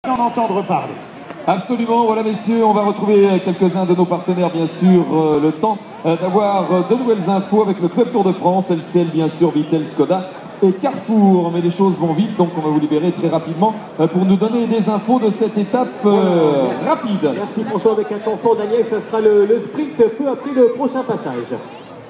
d'en entendre parler. Absolument, voilà messieurs, on va retrouver quelques-uns de nos partenaires, bien sûr, le temps d'avoir de nouvelles infos avec le Club Tour de France, LCL bien sûr, Vittel, Skoda et Carrefour. Mais les choses vont vite, donc on va vous libérer très rapidement pour nous donner des infos de cette étape rapide. Merci François, avec un temps fort Daniel, ça sera le sprint peu après le prochain passage.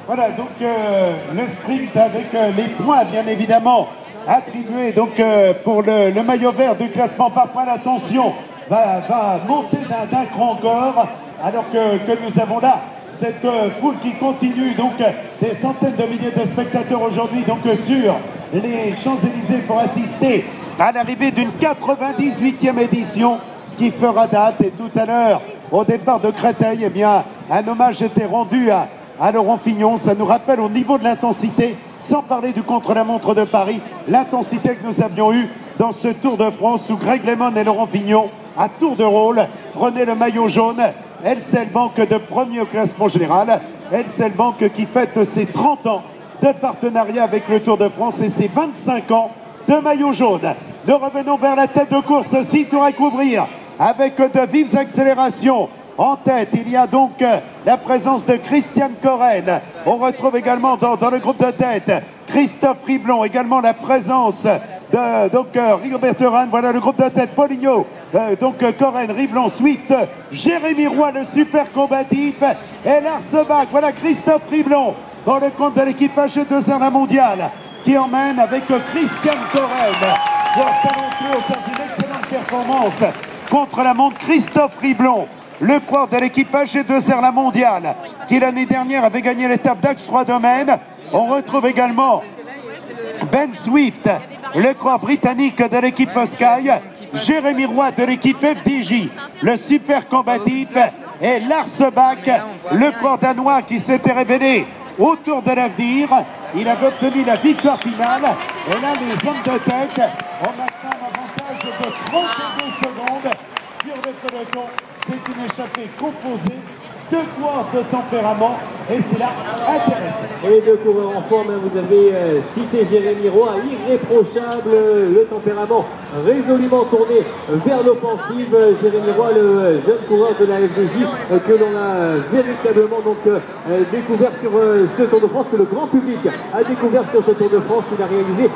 Voilà, donc le sprint avec les points bien évidemment attribués donc, pour le maillot vert du classement par points. Attention, va monter d'un cran encore, alors que nous avons là cette foule qui continue, donc des centaines de milliers de spectateurs aujourd'hui donc sur les Champs-Élysées pour assister à l'arrivée d'une 98e édition qui fera date. Et tout à l'heure, au départ de Créteil, eh bien, un hommage était rendu à Laurent Fignon. Ça nous rappelle au niveau de l'intensité, sans parler du contre-la-montre de Paris, l'intensité que nous avions eue dans ce Tour de France où Greg LeMond et Laurent Fignon, à tour de rôle, prenaient le maillot jaune. LCL Bank de premier au classement général. LCL Bank qui fête ses 30 ans de partenariat avec le Tour de France et ses 25 ans de maillot jaune. Nous revenons vers la tête de course, 6 tours à couvrir avec de vives accélérations. En tête, il y a donc la présence de Christian Koren. On retrouve également dans le groupe de tête Christophe Riblon, également la présence de Rigoberto Urán. Voilà le groupe de tête, Poligno, Koren, Riblon, Swift, Jérémy Roy, le super combatif, et Lars Bak. Voilà Christophe Riblon dans le compte de l'équipage G2R La Mondiale qui emmène avec Christian Koren pour talentueux au faire d'une excellente performance contre la montre. Christophe Riblon, le coureur de l'équipage G2R La Mondiale, qui l'année dernière avait gagné l'étape d'Axe 3 Domaines. On retrouve également Ben Swift, le coureur britannique de l'équipe Sky, Jérémy Roy de l'équipe FDJ, le super combatif, et Lars Bak, le coureur danois qui s'était révélé autour de l'avenir. Il avait obtenu la victoire finale. Et là, les hommes de tête ont maintenant un avantage de 32 secondes sur le peloton. C'est une échappée composée de coureurs de tempérament et c'est là intéressant. Et les deux coureurs en forme, vous avez cité Jérémy Roy, irréprochable, le tempérament résolument tourné vers l'offensive. Jérémy Roy, le jeune coureur de la FDJ que l'on a véritablement découvert sur ce Tour de France, que le grand public a découvert sur ce Tour de France. Il a réalisé